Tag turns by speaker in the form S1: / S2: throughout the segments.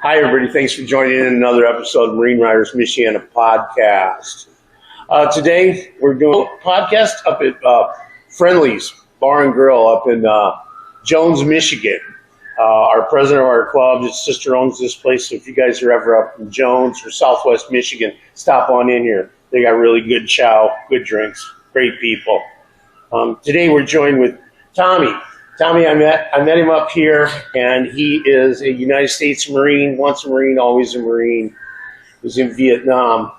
S1: Hi, everybody. Thanks for joining in another episode of Marine Riders Michiana podcast. Today, we're doing a podcast up at Friendly's Bar and Grill up in Jones, Michigan. Our president of our club, his sister owns this place, so if you guys are ever up in Jones or Southwest Michigan, stop on in here. They got really good chow, good drinks, great people. Today, we're joined with Tommy. Tommy, I met him up here, and he is a United States Marine, once a Marine, always a Marine. He was in Vietnam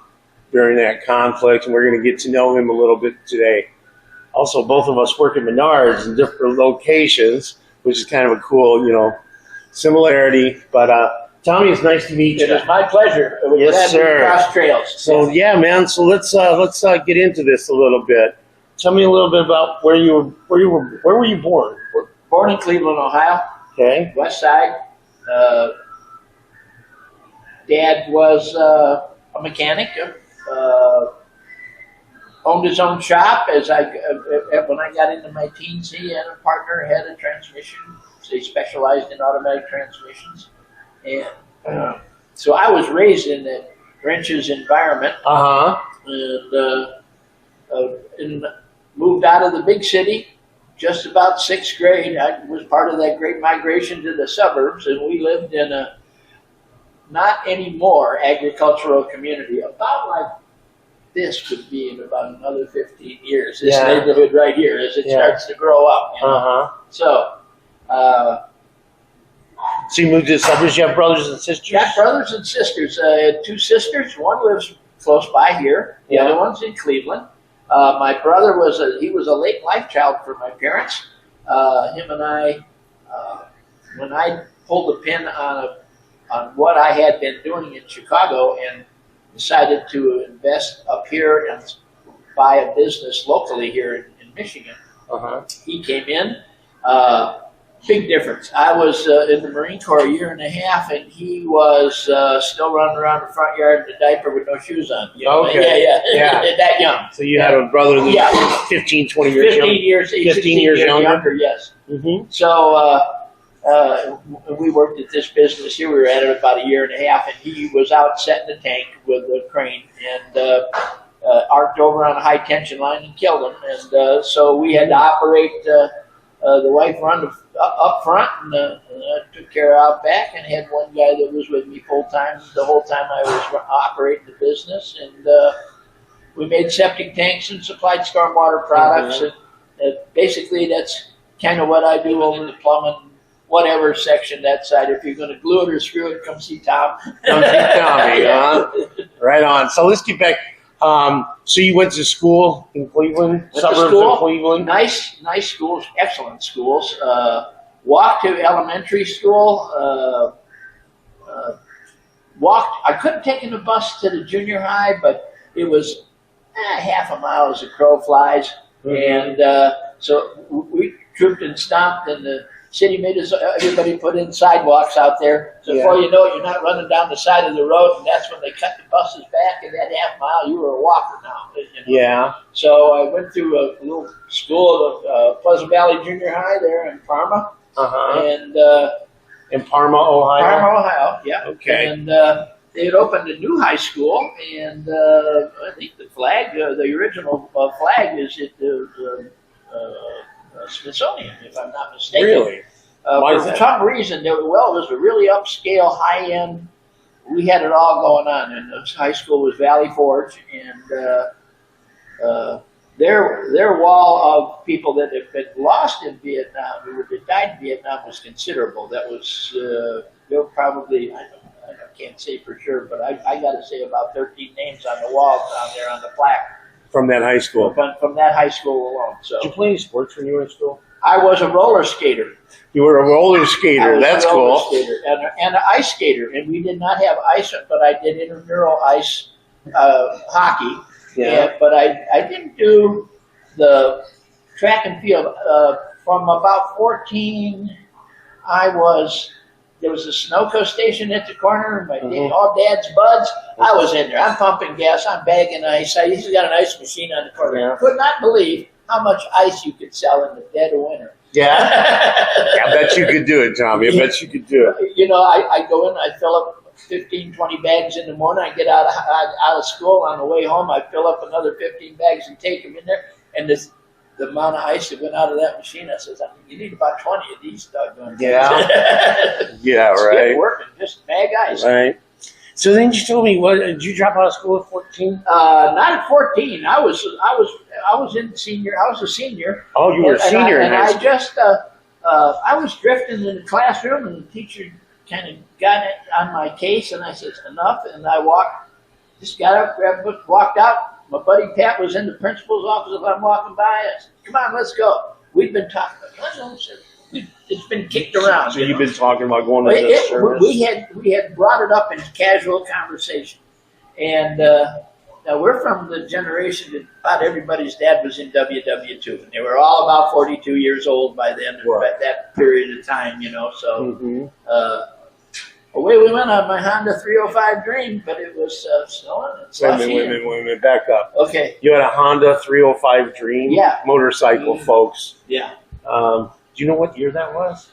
S1: during that conflict, and we're going to get to know him a little bit today. Also, both of us work at Menards in different locations, which is kind of a cool, similarity. But Tommy, it's nice to meet you.
S2: It is my pleasure.
S1: Yes, sir.
S2: Cross trails.
S1: So yeah, man. So let's get into this a little bit. Tell me a little bit about where were you born?
S2: Born in Cleveland, Ohio.
S1: Okay.
S2: West Side. Dad was a mechanic. Owned his own shop. When I got into my teens, he and a partner had a transmission. They specialized in automatic transmissions, and so I was raised in the Wrenches environment. And moved out of the big city just about sixth grade. I was part of that great migration to the suburbs, and we lived in a not anymore agricultural community. About like this would be in about another 15 years. This neighborhood right here as it starts to grow up. So
S1: you moved to the suburbs. You have brothers and sisters?
S2: Got brothers and sisters. I had two sisters. One lives close by here. The other one's in Cleveland. My brother was a late life child for my parents. Him and I, when I pulled the pin on what I had been doing in Chicago and decided to invest up here and buy a business locally here in Michigan, he came in. Big difference. I was in the Marine Corps a year and a half, and he was still running around the front yard in a diaper with no shoes on.
S1: Okay.
S2: Yeah. That young.
S1: So you had a brother that was 15, 20 years younger? 15 years younger?
S2: Yes. So we worked at this business here. We were at it about a year and a half, and he was out setting the tank with a crane and arced over on a high tension line and killed him. And so we had to operate. The wife run up front, and I took care of out back, and had one guy that was with me full time the whole time I was operating the business. And we made septic tanks and supplied stormwater products. And basically, that's kind of what I do over the plumbing, whatever section that side. If you're going to glue it or screw it, come see Tom.
S1: Come see Tommy, huh? Right on. So let's get back. So you went to school in Cleveland, suburbs of Cleveland?
S2: Nice schools, excellent schools. Walked to elementary school. I could have taken the bus to the junior high, but it was half a mile as the crow flies. And so we trooped and stomped, and the city made us, everybody put in sidewalks out there. So before you know it, you're not running down the side of the road, and that's when they cut the buses back, and that half mile, you were a walker now.
S1: Yeah.
S2: So I went to a little school, Pleasant Valley Junior High there in Parma. And
S1: in Parma, Ohio?
S2: Parma, Ohio, yeah.
S1: Okay.
S2: And they had opened a new high school, and I think the flag, the original flag is at the Smithsonian, if I'm not mistaken.
S1: Really?
S2: For some reason, it was a really upscale, high-end. We had it all going on, and the high school was Valley Forge, and their wall of people that had been lost in Vietnam, who had died in Vietnam, was considerable. That was there were probably, I can't say for sure, but I got to say about 13 names on the wall down there on the plaque.
S1: From that high school?
S2: From that high school alone. So.
S1: Did you play any sports when you were in school?
S2: I was a roller skater.
S1: You were a roller skater. That's cool.
S2: Skater and an ice skater. And we did not have ice, but I did intramural ice hockey.
S1: Yeah.
S2: But I didn't do the track and field. From about 14, there was a Sunoco station at the corner, all Dad's buds. I was in there. I'm pumping gas. I'm bagging ice. He's got an ice machine on the corner.
S1: Yeah.
S2: Could not believe how much ice you could sell in the dead of winter.
S1: Yeah. I bet you could do it, Tommy. I bet you could do it.
S2: I go in, I fill up 15, 20 bags in the morning. I get out of school. On the way home, I fill up another 15 bags and take them in there. And the amount of ice that went out of that machine, I says, you need about 20 of these doggone things.
S1: Yeah. Yeah,
S2: It's
S1: right.
S2: working, just bag ice.
S1: Right. So then you told me, what, did you drop out of school at 14?
S2: Not at 14. I was in senior. I was a senior.
S1: Oh, you were a senior in high school.
S2: I just I was drifting in the classroom, and the teacher kind of got it on my case, and I said enough, and I just got up, grabbed a book, walked out. My buddy Pat was in the principal's office. If I'm walking by, I said, "Come on, let's go." We've been talking about it's been kicked around.
S1: So you've been talking about going to this service?
S2: We had brought it up in casual conversation, and now we're from the generation that about everybody's dad was in WW2, and they were all about 42 years old by then, at that period of time, So away we went on my Honda 305 Dream, but it was snowing and slushy.
S1: Wait a minute, back up.
S2: Okay.
S1: You had a Honda 305 Dream motorcycle, folks.
S2: Yeah.
S1: Do you know what year that was?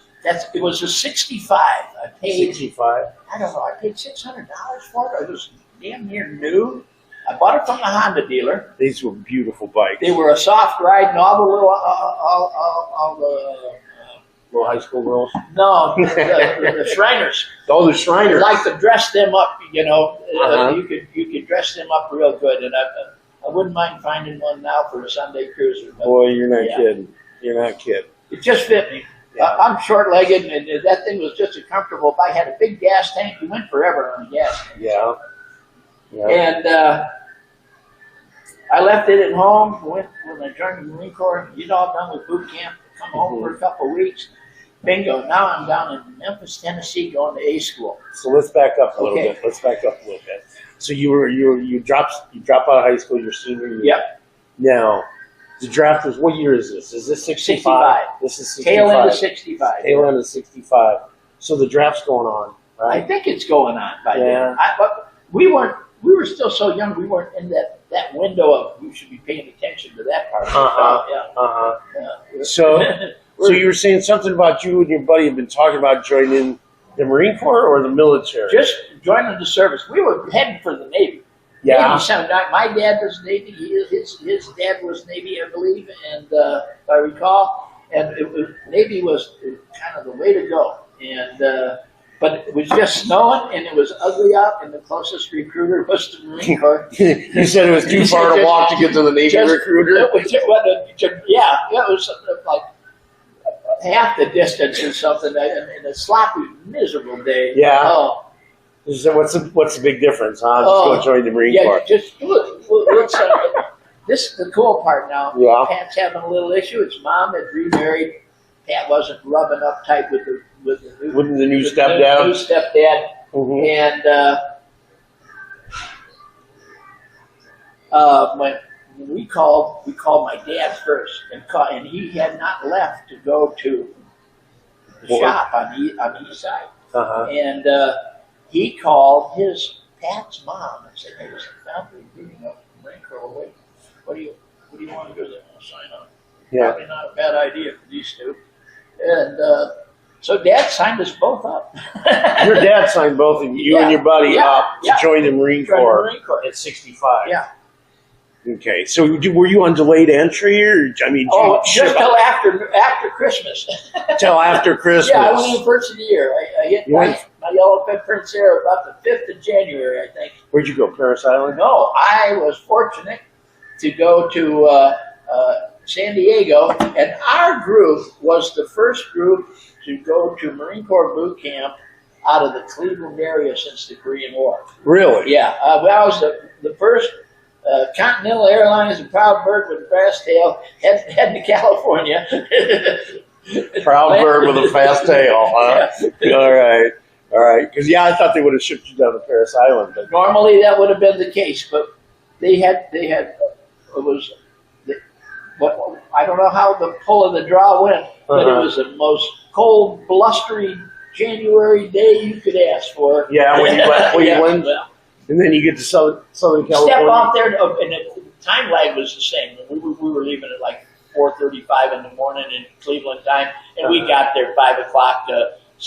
S2: It was a 65. I paid
S1: 65.
S2: I don't know. I paid $600 for it. It was damn near new. I bought it from the Honda dealer.
S1: These were beautiful bikes.
S2: They were a soft ride, and all the little all the
S1: little high school girls.
S2: No, the Shriners.
S1: Oh, the Shriners.
S2: I like to dress them up. You could dress them up real good, and I wouldn't mind finding one now for a Sunday cruiser. But,
S1: boy, you're not kidding. You're not kidding.
S2: It just fit me. Yeah. I'm short-legged, and that thing was just a comfortable bike. Had a big gas tank. You went forever on the gas tank.
S1: Yeah.
S2: And I left it at home when I joined the Marine Corps. You'd all done with boot camp. Come home for a couple of weeks. Bingo. Now I'm down in Memphis, Tennessee, going to A school.
S1: So let's back up a little bit. So you drop out of high school your senior year.
S2: Yep.
S1: Now, the draft was, what year is this? Is this 65?
S2: 65.
S1: This is 65.
S2: Tail end of 65.
S1: Tail end of 65. So the draft's going on, right?
S2: I think it's going on by then. But we were still so young, we weren't in that window of we should be paying attention to that part of it.
S1: So you were saying something about you and your buddy have been talking about joining the Marine Corps or the military?
S2: Just joining the service. We were heading for the Navy.
S1: Yeah.
S2: Navy, my dad was Navy. His dad was Navy, I believe, and if I recall. And Navy was kind of the way to go. And but it was just snowing, and it was ugly out, and the closest recruiter was the Marine Corps.
S1: You said it was too far to walk to get to the Navy recruiter?
S2: It was like half the distance or something, and a sloppy, miserable day.
S1: Yeah.
S2: Oh.
S1: So what's the big difference, huh? Just go join the Marine Corps.
S2: Just this is the cool part now.
S1: Yeah.
S2: Pat's having a little issue. His mom had remarried. Pat wasn't rubbing up tight with the new stepdad.
S1: Mm-hmm.
S2: And when we called my dad first, and he had not left to go to the shop on the east side.
S1: Uh-huh.
S2: And he called Pat's mom and said, "Hey, there's a family meeting up in the Marine Corps. Wait, what do you want to do? They want to sign up."
S1: Yeah.
S2: Probably not a bad idea for these two. And so Dad signed us both up.
S1: Your dad signed both of you and your buddy up to join the Marine Corps at 65.
S2: Yeah.
S1: Okay. So were you on delayed entry, or just
S2: till after Christmas.
S1: Till after Christmas.
S2: Yeah, I went in first of the year. I hit my yellow footprints there about the 5th of January, I think.
S1: Where'd you go, Parris Island?
S2: No, I was fortunate to go to San Diego, and our group was the first group to go to Marine Corps boot camp out of the Cleveland area since the Korean War.
S1: Really?
S2: Yeah. I was the first Continental Airlines and Proud Bird with a fast tail heading to California.
S1: Proud Bird with a fast tail, huh? Yeah. All right. Because I thought they would have shipped you down to Parris Island. But
S2: normally that would have been the case, but they had it was. I don't know how the pull of the draw went, but it was the most cold, blustery January day you could ask for.
S1: Yeah, when you left Cleveland, and then you get to Southern California.
S2: Step out there, and the time lag was the same. We were leaving at like 4:35 in the morning in Cleveland time, and we got there 5 o'clock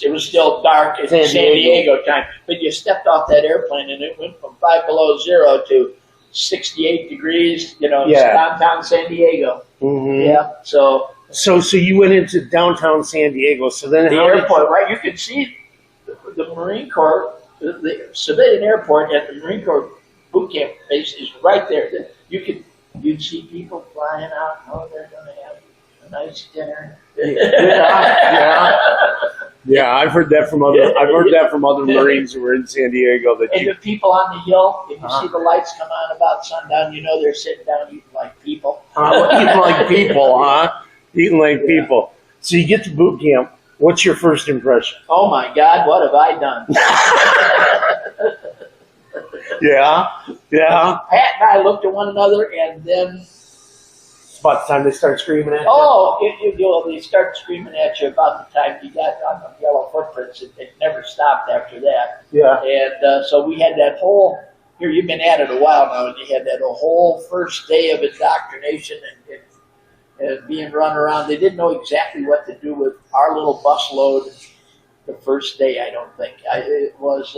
S2: it was still dark at San Diego time. But you stepped off that airplane and it went from 5 below zero to 68 degrees. Downtown San Diego.
S1: Mm-hmm.
S2: Yeah. So
S1: you went into downtown San Diego. So then
S2: the airport, right? You could see the Marine Corps, the civilian airport at the Marine Corps boot camp base is right there. You'd see people flying out. Oh, they're going to have a nice dinner.
S1: Yeah, I've heard that from other Marines who were in San Diego.
S2: The people on the hill, if you see the lights come on about sundown, they're sitting down eating like people.
S1: Eating like people, huh? Eating like people. So you get to boot camp. What's your first impression?
S2: Oh my God, what have I done?
S1: Yeah.
S2: Pat and I looked at one another, and then
S1: it's about the time they start screaming at you.
S2: Oh, they start screaming at you about the time you got on the yellow footprints. It never stopped after that.
S1: Yeah.
S2: And so we had that whole. Here, you've been at it a while now, and you had that whole first day of indoctrination and being run around. They didn't know exactly what to do with our little bus load the first day, I don't think. It was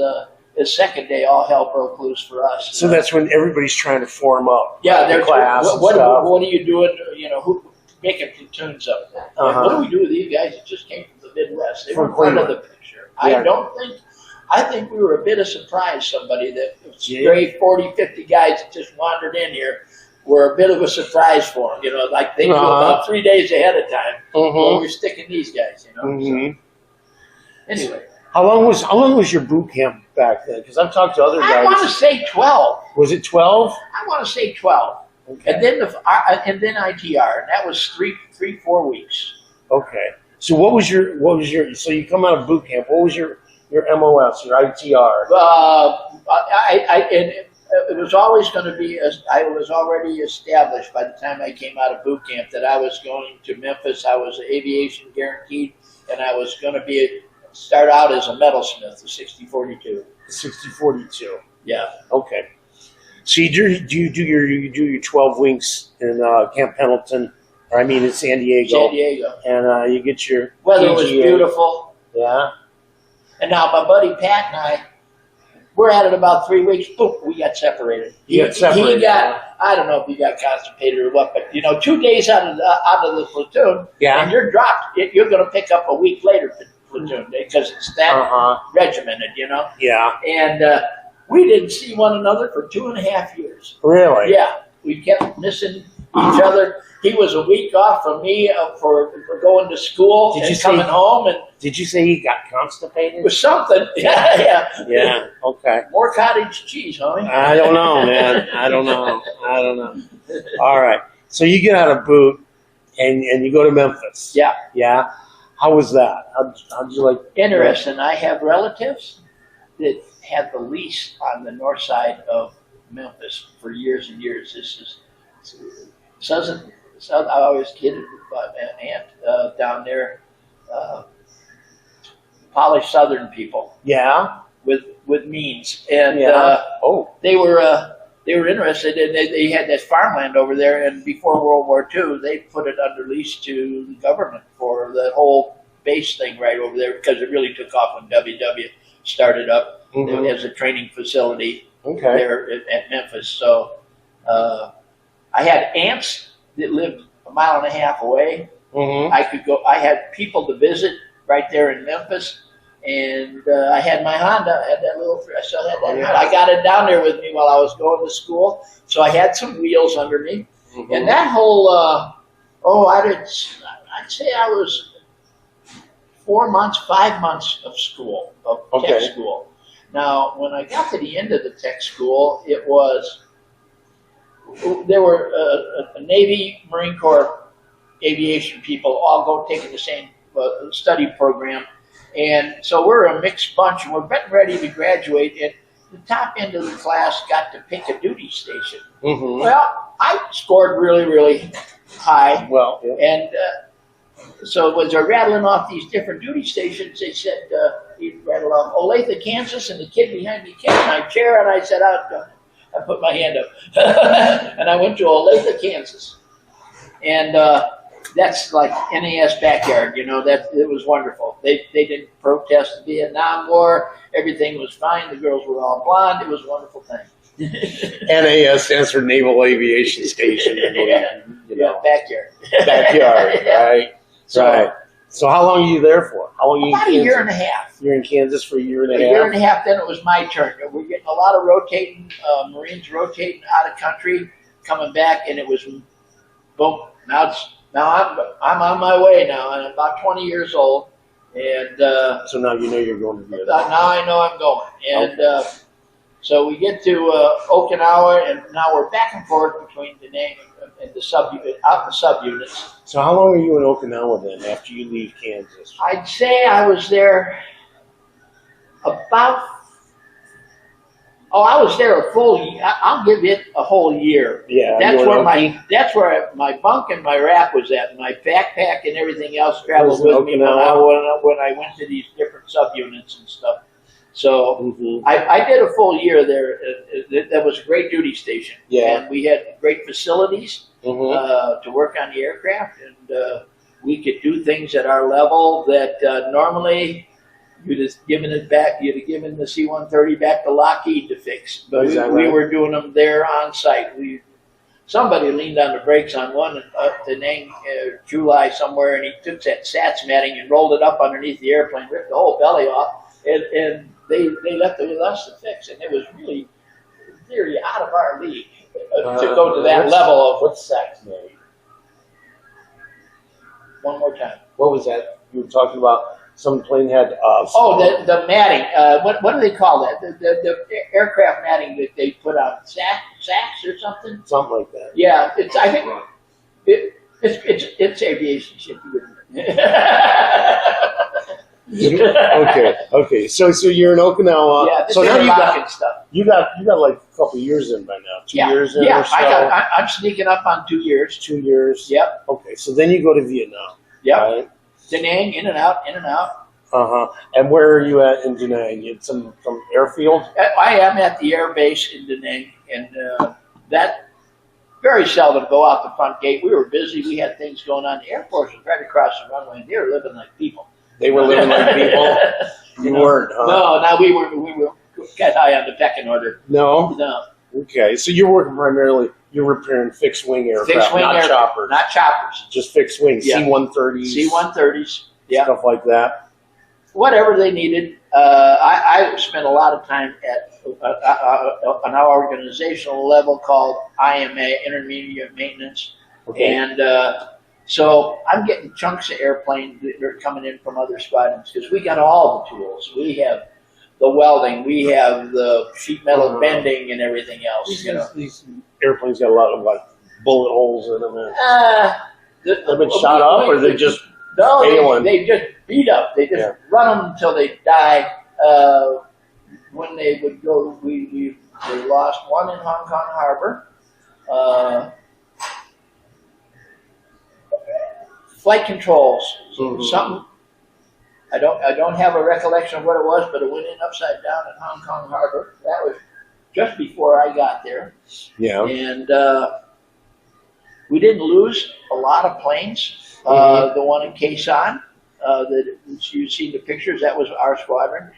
S2: the second day, all hell broke loose for us.
S1: So that's when everybody's trying to form up.
S2: Yeah, they're
S1: class.
S2: What are you doing? Who making platoons up there? What do we do with these guys that just came from the Midwest? They were part of the picture. Yeah. I think we were a bit of surprise. Somebody that stray 40, 50 guys that just wandered in here were a bit of a surprise for them. Like they knew about 3 days ahead of time. We're sticking these guys. So, anyway.
S1: How long was your boot camp back then? Because I've talked to other guys.
S2: I want to say 12.
S1: Was it 12?
S2: I want to say 12. Okay. And then ITR, and that was 4 weeks.
S1: Okay. So what was your? So you come out of boot camp. What was your MOS, your ITR?
S2: It was always going to be. I was already established by the time I came out of boot camp that I was going to Memphis. I was aviation guaranteed, and I was going to start out as a metalsmith, a 60-42.
S1: 60-42.
S2: Yeah.
S1: Okay. So you do your 12 weeks in Camp Pendleton, in San Diego.
S2: San Diego.
S1: And you get your
S2: weather PGA. Was beautiful.
S1: Yeah.
S2: And now my buddy Pat and I, we're at it about 3 weeks. Boom, we got separated. He got, I don't know if he got constipated or what, but 2 days out of the platoon, and you're dropped. You're going to pick up a week later platoon because it's that regimented,
S1: Yeah.
S2: And we didn't see one another for 2.5 years.
S1: Really?
S2: Yeah. We kept missing each other. He was a week off from me for going to school coming home. And
S1: did you say he got constipated?
S2: It was something. Yeah.
S1: Yeah. Okay.
S2: More cottage cheese, homie.
S1: I don't know, man. I don't know. All right. So you get out of boot and you go to Memphis.
S2: Yeah.
S1: Yeah. How was that? How'd you like?
S2: Interesting. I have relatives that had the lease on the north side of Memphis for years and years. I always kidded about an aunt down there, polished Southern people.
S1: Yeah.
S2: With means, and they were interested, and they had that farmland over there. And before World War II, they put it under lease to the government for the whole base thing right over there because it really took off when WW started up as a training facility there at Memphis. So I had aunts that lived 1.5 miles away. I could go. I had people to visit right there in Memphis, and I had my Honda. I had that little. I still had that. Honda. I got it down there with me while I was going to school, so I had some wheels under me, and that whole. I'd say I was 5 months of school tech school. Now, when I got to the end of the tech school, there were a Navy, Marine Corps, aviation people all taking the same study program. And so we're a mixed bunch, and we're getting ready to graduate. And the top end of the class got to pick a duty station. Well, I scored really, really high.
S1: Well, yeah.
S2: And so as they're rattling off these different duty stations, they said, he'd rattle off Olathe, Kansas, and the kid behind me kicked my chair, and I said, I put my hand up. And I went to Olathe, Kansas. And that's like NAS backyard. You know, that it was wonderful. They didn't protest the Vietnam War. Everything was fine. The girls were all blonde. It was a wonderful thing.
S1: NAS stands for Naval Aviation Station. I believe, you know.
S2: Backyard.
S1: Backyard, right?
S2: So,
S1: right. So how long are you there for? How long are you
S2: about
S1: in
S2: a
S1: Kansas?
S2: year and a half.
S1: You're in Kansas for a year and a
S2: A
S1: half?
S2: year and a half, then it was my turn. We're getting a lot of rotating, Marines rotating out of country, coming back, and it was boom. Now I'm on my way now, and I'm about 20 years old, and
S1: So now you know you're going to Vietnam.
S2: now I know I'm going. And so we get to Okinawa, and now we're back and forth between Da Nang and the out in the subunits.
S1: So how long are you in Okinawa then after you leave Kansas?
S2: I'd say I was there about. Oh, I was there a full year. I'll give it a whole year.
S1: Yeah,
S2: That's
S1: you were
S2: where
S1: in
S2: that's where my bunk and my rack was at. My backpack and everything else traveled
S1: Was
S2: with
S1: in
S2: me
S1: Okinawa?
S2: when I went to these different subunits and stuff. So
S1: Mm-hmm.
S2: I did a full year there. That was a great duty station.
S1: Yeah.
S2: And we had great facilities
S1: Mm-hmm.
S2: to work on the aircraft, and we could do things at our level that normally you'd have given it back. You'd have given the C-130 back to Lockheed to fix, but
S1: Is that
S2: we
S1: right?
S2: were doing them there on site. Somebody leaned on the brakes on one Da Nang, July somewhere, and he took that SATS matting and rolled it up underneath the airplane, ripped the whole belly off, and they left it with us to fix, and it was really, in theory, out of our league to go to that level of.
S1: What's SATS matting?
S2: One more time.
S1: What was that? You were talking about some plane had.
S2: The matting. What do they call that? The aircraft matting that they put on sacks or something.
S1: Something like that.
S2: Yeah, I think it's aviation shit.
S1: Okay. So you're in Okinawa.
S2: Yeah,
S1: so now
S2: stuff.
S1: you got like a couple of years in by now. 2 years in or so.
S2: I'm sneaking up on 2 years.
S1: 2 years.
S2: Yep.
S1: Okay, so then you go to Vietnam.
S2: Yep.
S1: Right?
S2: Da Nang, in and out.
S1: And where are you at in Da Nang? You had some airfield.
S2: I am at the air base in Da Nang, and that very seldom go out the front gate. We were busy. We had things going on. The Air Force was right across the runway, and they were living like people.
S1: They were living like people. You weren't, huh?
S2: No, we were got high on the pecking order.
S1: No.
S2: No.
S1: Okay, so you're working primarily. You're repairing fixed wing aircraft,
S2: Fixed wing
S1: not
S2: aircraft,
S1: choppers.
S2: not choppers.
S1: Just fixed wing,
S2: Yeah.
S1: C-130s,
S2: C-130s. Yeah.
S1: stuff like that.
S2: Whatever they needed. I spent a lot of time at an organizational level called IMA, Intermediate Maintenance.
S1: Okay.
S2: And so I'm getting chunks of airplanes that are coming in from other squadrons because we got all the tools. We have the welding, we have the sheet metal bending and everything else.
S1: These airplanes got a lot of like bullet holes in them.
S2: They've
S1: been shot up, or they just failing?
S2: They just beat up. They just run them until they die. When they would go, we lost one in Hong Kong Harbor. Flight controls, something. I don't have a recollection of what it was, but it went in upside down in Hong Kong Harbor. That was just before I got there.
S1: Yeah.
S2: And we didn't lose a lot of planes. The one in Khe Sanh, that you see the pictures, that was our squadron,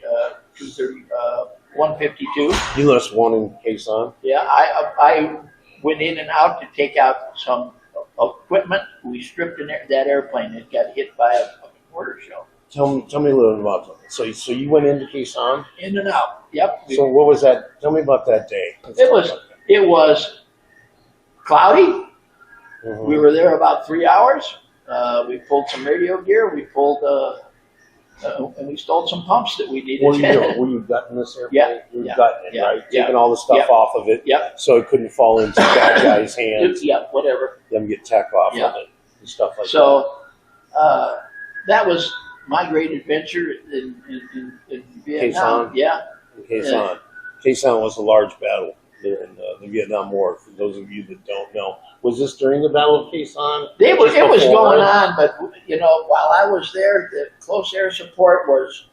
S2: 152.
S1: You lost one in Khe Sanh.
S2: Yeah, I went in and out to take out some equipment. We stripped that airplane. It got hit by a mortar shell.
S1: Tell me a little bit about that. So you went into Khe Sanh?
S2: In and out. Yep.
S1: So what was that? Tell me about that day.
S2: It was cloudy.
S1: Mm-hmm.
S2: We were there about 3 hours. We pulled some radio gear. We pulled and we stole some pumps that we needed.
S1: What were you doing? Were you gutting this airplane?
S2: Yeah.
S1: You were gutting it, right?
S2: Yeah.
S1: Taking all the stuff off of it.
S2: Yep.
S1: So it couldn't fall into bad guys' hands.
S2: Yeah, whatever.
S1: Them get tech off
S2: Yeah.
S1: of it and stuff like that.
S2: So that was my great adventure in Vietnam.
S1: Sanh?
S2: Yeah.
S1: Khe Sanh. Khe Sanh was a large battle there in the Vietnam War. For those of you that don't know, was this during the Battle of Khe Sanh?
S2: It was going on, but while I was there, the close air support was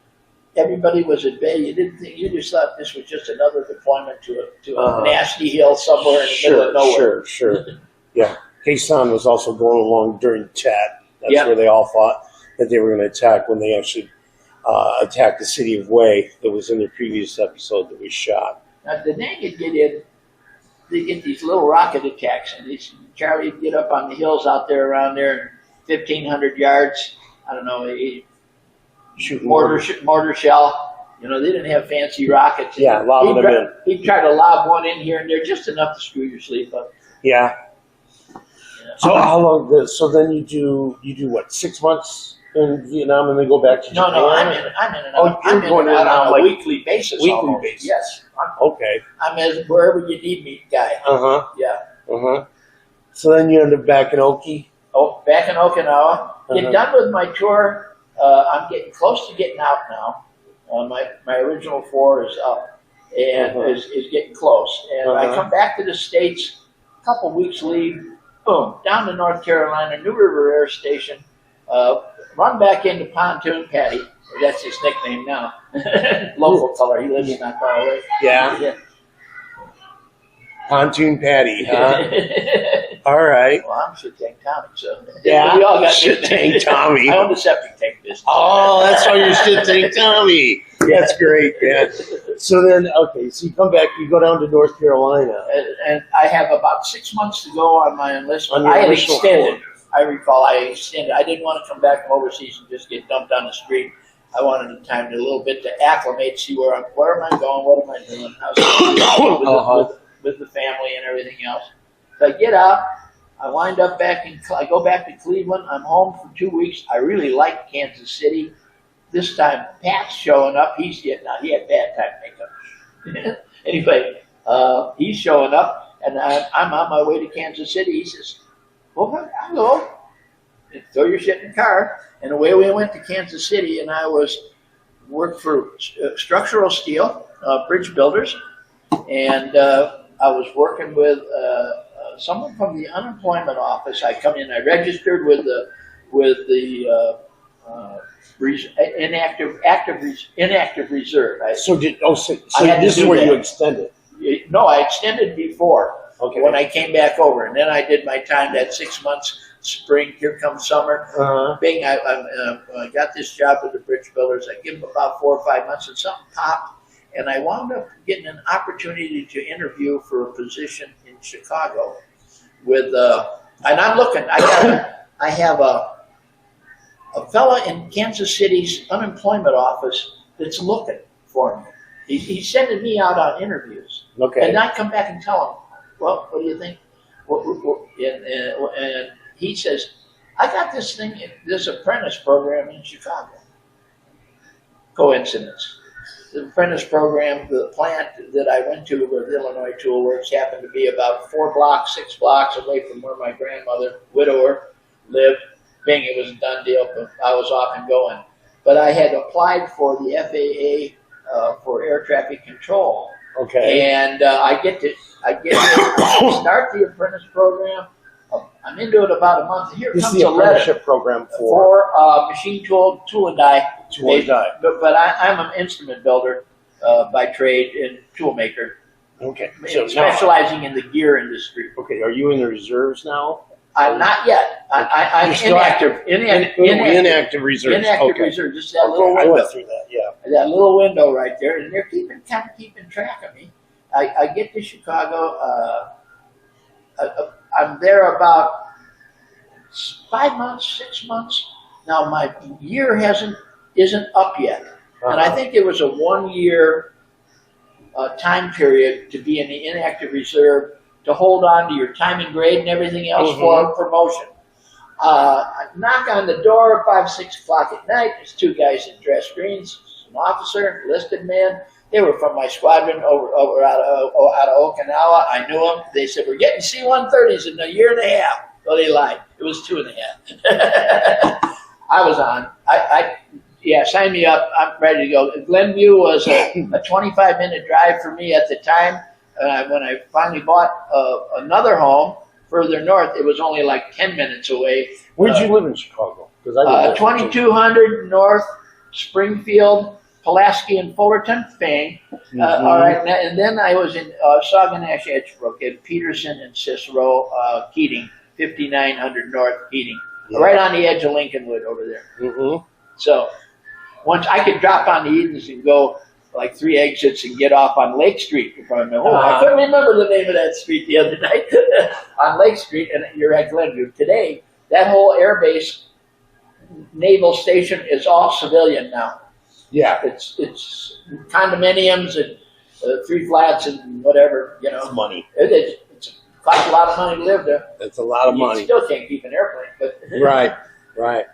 S2: everybody was at bay. You just thought this was just another deployment to a nasty hill somewhere in the middle of nowhere.
S1: Sure. Yeah, Khe Sanh was also going along during Tet. That's where they all thought that they were going to attack when they actually attacked the city of Way that was in the previous episode that we shot.
S2: Now, the Navy get in, they get these little rocket attacks, and Charlie would get up on the hills out there around there, 1,500 yards. I don't know,
S1: Shoot
S2: mortar shell. You know, they didn't have fancy rockets.
S1: Yeah, lobbing them in.
S2: He'd try to lob one in here and there, just enough to screw your sleep up.
S1: Yeah. So how long? So then you do what? 6 months in Vietnam and then go back to Japan?
S2: No, I'm in and out.
S1: You're going in and out
S2: on
S1: like
S2: a weekly basis.
S1: weekly
S2: almost.
S1: basis.
S2: Yes.
S1: Okay.
S2: I'm as wherever you need me guy. Yeah.
S1: So then you end up back in Oki.
S2: Oh, back in Okinawa. Get done with my tour. I'm getting close to getting out now. My original 4 is up and is getting close. And I come back to the States, a couple weeks leave, boom, down to North Carolina, New River Air Station, run back into Pontoon Patty. That's his nickname now. Local color. He lives not far away.
S1: Yeah. Pontoon Patty, huh? All right.
S2: Well, I'm Shit Tank Tommy, so.
S1: Yeah,
S2: We all got
S1: Shit Tank Tommy.
S2: I own the septic tank business.
S1: Oh, that's why you're Shit Tank Tommy. That's great, man. So then, so you come back, you go down to North Carolina.
S2: And I have about 6 months to go on my enlistment.
S1: On your
S2: I had
S1: initial
S2: extended. I recall I extended. I didn't want to come back from overseas and just get dumped on the street. I wanted the time to a little bit to acclimate, see where am I going, what am I doing, how's with the family and everything else. So I get out. I wind up I go back to Cleveland. I'm home for 2 weeks. I really like Kansas City. This time, Pat's showing up. He's getting out. He had bad time makeup. Anyway, he's showing up, and I'm on my way to Kansas City. He says, well, I'll go. Throw your shit in the car. And away we went to Kansas City, and I worked for structural steel, bridge builders, and I was working with someone from the unemployment office. I come in, I registered with the inactive reserve.
S1: So this is where you extended?
S2: No, I extended before.
S1: Okay.
S2: When I came back over, and then I did my time that 6 months. Spring, here comes summer. Bing, I got this job with the bridge builders. I give them about 4 or 5 months, and something popped, and I wound up getting an opportunity to interview for a position in Chicago with. And I'm looking. I have a fella in Kansas City's unemployment office that's looking for me. He's sending me out on interviews.
S1: Okay.
S2: And I come back and tell him, well, what do you think? And he says, I got this apprentice program in Chicago. Coincidence. The apprentice program, the plant that I went to with Illinois Tool Works happened to be about 6 blocks away from where my grandmother, widower, lived. Bing, it was a done deal, but I was off and going. But I had applied for the FAA for air traffic control.
S1: Okay.
S2: And I get to start the apprentice program. I'm into it about a month. Here
S1: This
S2: comes
S1: is the
S2: a letter
S1: apprenticeship program for
S2: machine tool and die.
S1: Tool and die.
S2: But I'm an instrument builder by trade and tool maker.
S1: Okay. So
S2: specializing in the gear industry.
S1: Okay. Are you in the reserves now?
S2: I'm not yet. I'm inactive.
S1: Inactive reserves.
S2: Inactive reserves. Just that little window.
S1: I went through that. Yeah.
S2: That little window right there, and they're keeping track of me. I get to Chicago. I'm there about 5 months, 6 months. Now my year isn't up yet, and I think there was a 1 year time period to be in the inactive reserve to hold on to your time and grade and everything else for promotion. I knock on the door 5, 6 o'clock at night. There's 2 guys in dress greens, an officer, enlisted man. They were from my squadron over out of Okinawa. I knew them. They said, we're getting C-130s in a year and a half. Well, they lied. It was 2.5. I was on. Sign me up. I'm ready to go. Glenview was a 25-minute drive for me at the time. When I finally bought another home further north, it was only like 10 minutes away.
S1: Where'd you live in Chicago?
S2: 2200 North Springfield, Pulaski, and Fullerton, Fang. All right, and then I was in Saguenash Edgebrook at Peterson and Cicero, Keating, 5900 North Keating. right on the edge of Lincolnwood over there.
S1: Mm-hmm.
S2: So once I could drop on the Edens and go like 3 exits and get off on Lake Street. I couldn't remember the name of that street the other night. On Lake Street, and you're at Glenview. Today, that whole air base naval station is all civilian now.
S1: Yeah.
S2: It's condominiums and 3 flats and whatever, you know.
S1: It's money.
S2: It costs a lot of money to live there.
S1: It's a lot of money.
S2: You still can't keep an airplane, but
S1: Right.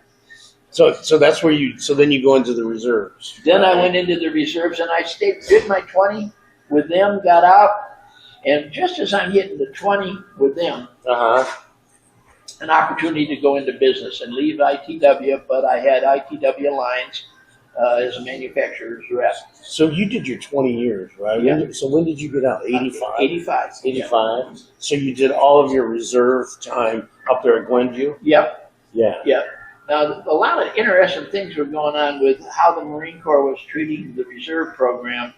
S1: So that's where so then you go into the reserves.
S2: Then I went into the reserves and I did my 20 with them, got out, and just as I'm hitting the 20 with them, an opportunity to go into business and leave ITW, but I had ITW lines as a manufacturer's rep.
S1: So you did your 20 years, right?
S2: Yeah.
S1: When did you get out? 85?
S2: 85.
S1: 85? Yeah. So you did all of your reserve time up there at Glenview?
S2: Yep.
S1: Yeah.
S2: Now, a lot of interesting things were going on with how the Marine Corps was treating the reserve program.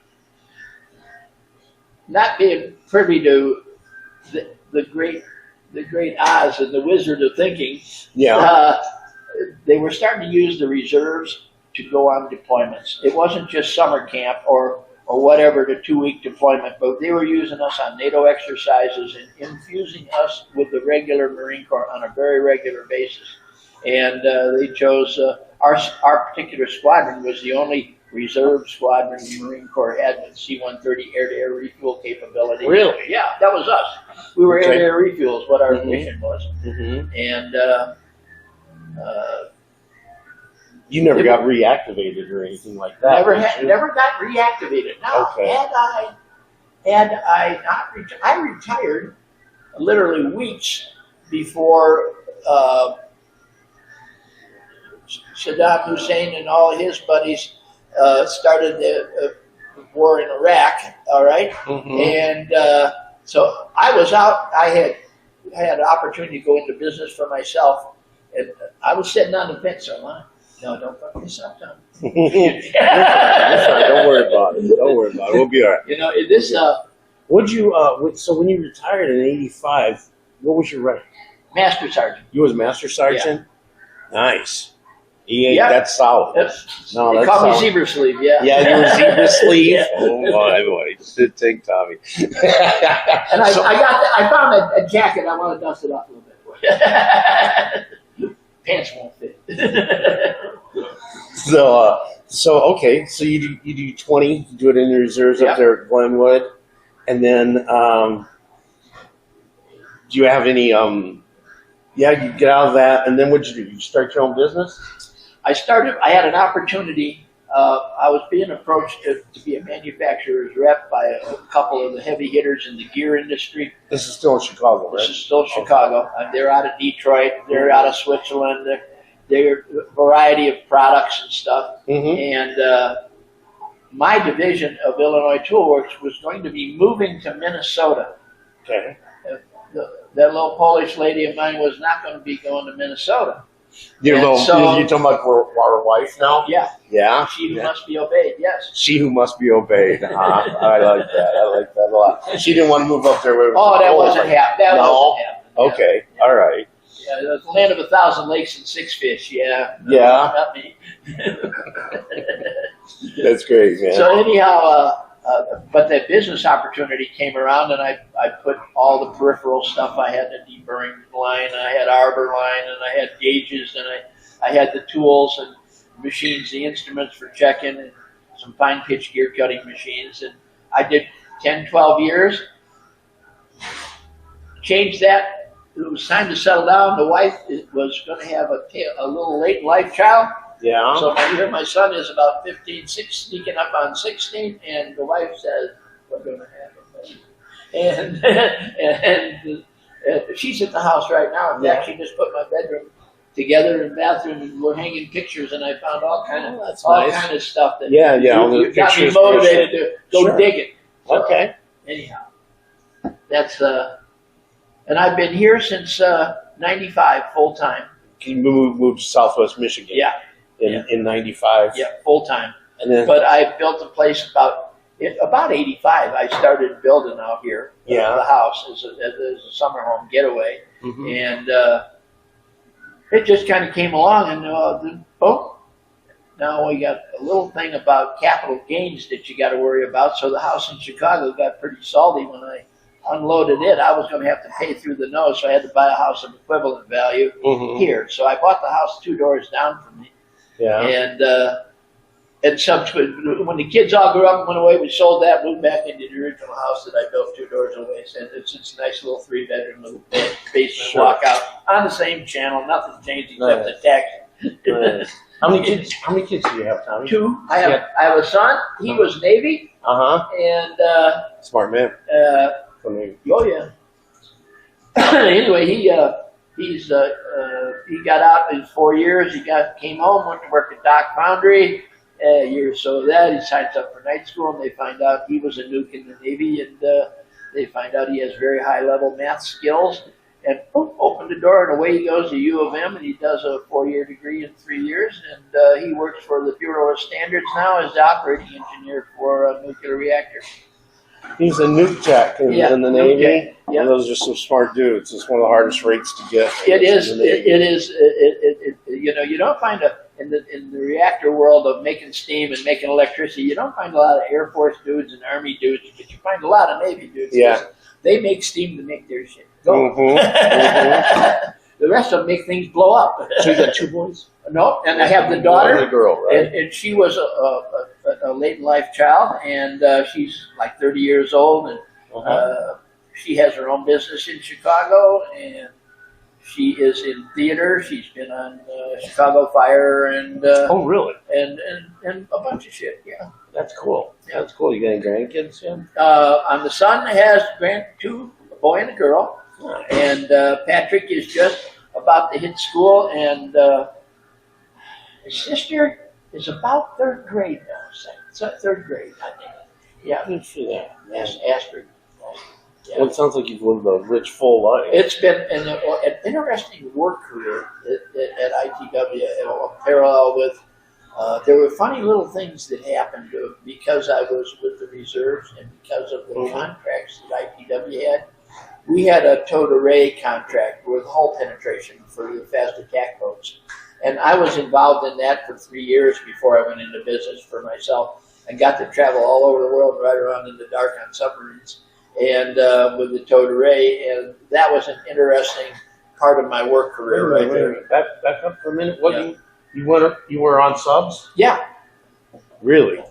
S2: Not being privy to the great Oz and the wizard of thinking, they were starting to use the reserves to go on deployments. It wasn't just summer camp or whatever, the 2-week deployment, but they were using us on NATO exercises and infusing us with the regular Marine Corps on a very regular basis. And they chose our particular squadron was the only reserve squadron the Marine Corps had with C-130 air-to-air refuel capability.
S1: Really?
S2: Yeah, that was us. We were air-to-air refuel is what our mission was.
S1: Mm-hmm.
S2: And
S1: you never got reactivated or anything like that.
S2: Never got reactivated. Now, had I not I retired literally weeks before Saddam Hussein and all his buddies started the war in Iraq. All right, and so I was out. I had an opportunity to go into business for myself, and I was sitting on the fence. So, no, don't fuck this up, Tom.
S1: That's right. Don't worry about it. We'll be all right.
S2: You know, this.
S1: What'd you? So when you retired in '85, what was your rank?
S2: Master Sergeant.
S1: You was Master Sergeant. Yeah. Nice. That's solid.
S2: They call me Zebra Sleeve. Yeah.
S1: Yeah, you were Zebra Sleeve.
S2: Yeah.
S1: Oh boy, did take Tommy.
S2: And I found a jacket. I want to dust it off a little bit. Pants won't fit.
S1: So okay, so you do 20, you do it in the reserves up there at Glenwood, and then do you have any? You get out of that, and then what'd you do? You start your own business?
S2: I had an opportunity. I was being approached to be a manufacturer's rep by a couple of the heavy hitters in the gear industry.
S1: This is still in Chicago, right?
S2: This is still Chicago. They're out of Detroit. They're out of Switzerland. They're a variety of products and stuff. And my division of Illinois Toolworks was going to be moving to Minnesota.
S1: Okay.
S2: That little Polish lady of mine was not going to be going to Minnesota.
S1: You're talking about our wife now?
S2: Yeah.
S1: Yeah.
S2: She who must be obeyed, yes.
S1: She who must be obeyed. I like that. I like that a lot. She didn't want to move up there. Where
S2: that wasn't happening. Wasn't happening.
S1: Okay. Yeah. All right.
S2: Yeah, the land of 1,000 lakes and 6 fish. Yeah.
S1: Yeah.
S2: Not me.
S1: That's great, man.
S2: So anyhow, but that business opportunity came around, and I put all the peripheral stuff. I had the deburring line, and I had arbor line, and I had gauges, and I had the tools and machines, the instruments for checking, and some fine pitch gear cutting machines. And I did 10, 12 years. Changed that. It was time to settle down. The wife was going to have a little late life child.
S1: Yeah.
S2: So my son is about 15, sneaking up on 16, and the wife says, "We're going to have a baby." And she's at the house right now. In fact, she just put my bedroom together and bathroom, and we're hanging pictures, and I found all kind of stuff that you got me motivated to go digging. So,
S1: okay.
S2: Anyhow, that's and I've been here since '95 full time.
S1: You moved to Southwest Michigan.
S2: Yeah.
S1: In '95.
S2: Yeah, full time.
S1: And then,
S2: but I built a place about '85. I started building out here. The house as a summer home getaway, and it just kind of came along, and boom. Now we got a little thing about capital gains that you got to worry about. So the house in Chicago got pretty salty when I unloaded it. I was going to have to pay through the nose, so I had to buy a house of equivalent value here. So I bought the house 2 doors down from me.
S1: Yeah.
S2: And subsequent, when the kids all grew up and went away, we sold that, moved back into the original house that I built 2 doors away. And it's a nice little 3-bedroom little basement walkout on the same channel. Nothing changed except the tax.
S1: Nice. How many kids do you have, Tommy?
S2: 2. I have a son. He was Navy. And
S1: smart man.
S2: Oh yeah. Anyway, he got out in 4 years. He came home, went to work at Dock Foundry. A year or so of that, he signs up for night school, and they find out he was a nuke in the Navy, and they find out he has very high-level math skills, and boom, open the door, and away he goes to U of M, and he does a 4-year degree in 3 years, and he works for the Bureau of Standards now as the operating engineer for a nuclear reactor.
S1: He's a nuke tech in the Navy.
S2: Yeah.
S1: And those are some smart dudes. It's one of the hardest rates to get.
S2: It is. You know, you don't find in the reactor world of making steam and making electricity, you don't find a lot of Air Force dudes and Army dudes, but you find a lot of Navy dudes.
S1: Yeah.
S2: They make steam to make their shit go. The rest of them make things blow up.
S1: So you got 2 boys?
S2: No, and I have the daughter.
S1: And the girl, right?
S2: And she was a late in life child, and she's like 30 years old, and she has her own business in Chicago, and she is in theater. She's been on Chicago Fire and
S1: oh, really?
S2: And a bunch of shit. Yeah,
S1: that's cool. Yeah, that's cool. You got any grandkids? Yeah.
S2: On the son has 2, a boy and a girl, and Patrick is just about to hit school, and his sister is about 3rd grade now. So 3rd grade, I think. Yeah.
S1: Good for that.
S2: Astrid. Yeah.
S1: Well, it sounds like you've lived a rich, full life.
S2: It's been an interesting work career at ITW, parallel with, there were funny little things that happened because I was with the reserves and because of the contracts that ITW had. We had a towed array contract with hull penetration for the fast attack boats. And I was involved in that for 3 years before I went into business for myself and got to travel all over the world, right around in the dark on submarines. And with the towed array, and that was an interesting part of my work career right there.
S1: Back up for a minute. What you were on subs?
S2: Yeah.
S1: Really?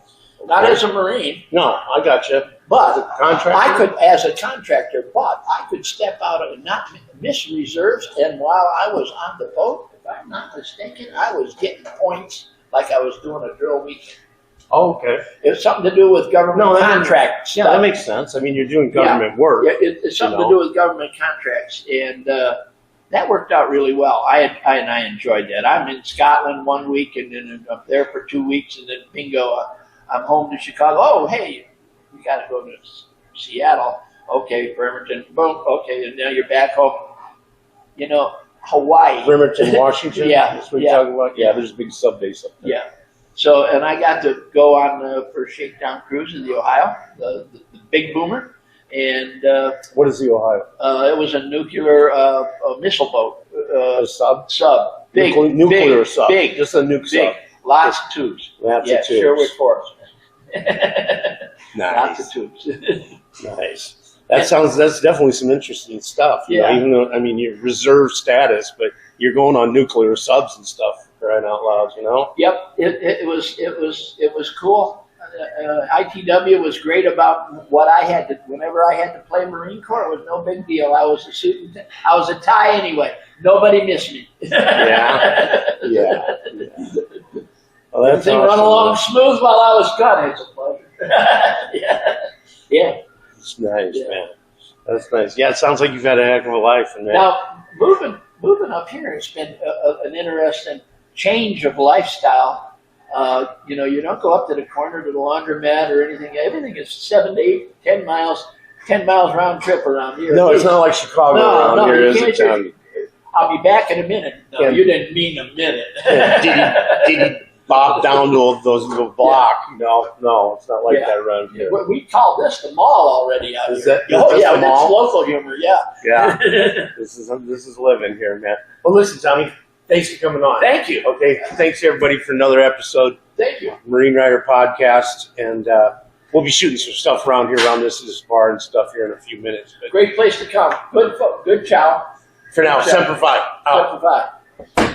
S2: Not as a Marine.
S1: No, I got you.
S2: But
S1: contractor?
S2: I could, as a contractor, but I could step out and not miss reserves. And while I was on the boat, if I'm not mistaken, I was getting points like I was doing a drill weekend.
S1: Oh, okay.
S2: It's something to do with government contracts.
S1: Yeah, that makes sense. I mean, you're doing government work.
S2: Yeah, it's something to do with government contracts, and that worked out really well. I enjoyed that. I'm in Scotland 1 week, and then I'm there for 2 weeks, and then bingo, I'm home to Chicago. Oh, hey, you got to go to Seattle. Okay, Bremerton. Boom. Okay, and now you're back home. You know, Hawaii.
S1: Bremerton, Washington.
S2: Yeah.
S1: That's what you're talking about? Yeah, there's a big sub base up there.
S2: Yeah. So, and I got to go on for a shakedown cruise in the Ohio, the big boomer. And
S1: what is the Ohio?
S2: it was a nuclear missile boat.
S1: A sub?
S2: Sub. Big.
S1: Nuclear
S2: big,
S1: sub.
S2: Big.
S1: Just a nuke
S2: big.
S1: sub.
S2: Lots of tubes.
S1: Lots of tubes.
S2: Sherwood Forest.
S1: Nice.
S2: Lots of tubes.
S1: Nice. That's definitely some interesting stuff. You know, even though, I mean, you're reserve status, but you're going on nuclear subs and stuff. Crying out loud, you know.
S2: Yep, it was cool. ITW was great about what I had to. Whenever I had to play Marine Corps, it was no big deal. I was a suit. I was a tie anyway. Nobody missed me.
S1: Yeah. Well, that's
S2: everything
S1: awesome,
S2: run along smooth while I was gone. It's a pleasure. Yeah.
S1: It's nice, man. That's nice. Yeah, it sounds like you've had a heck of a life, man.
S2: Now moving up here, it's been an interesting change of lifestyle. You know, you don't go up to the corner to the laundromat or anything. Everything is 7 to 8, 10 miles round trip around here.
S1: No, it's not like Chicago around here, is it, Tommy?
S2: I'll be back in a minute. No, you didn't mean a minute.
S1: Did he bob down to those little block? No, it's not like that around here.
S2: We call this the mall already out here.
S1: The mall?
S2: It's local humor. Yeah.
S1: Yeah. This is living here, man. Well, listen, Tommy. thanks for coming on.
S2: Thank you.
S1: Okay, thanks everybody for another episode,
S2: Thank you.
S1: Marine Rider Podcast, and we'll be shooting some stuff around here, around this bar and stuff here in a few minutes. But
S2: Great place to come. Good chow.
S1: for now, Semper Fi. Out.
S2: Semper Fi.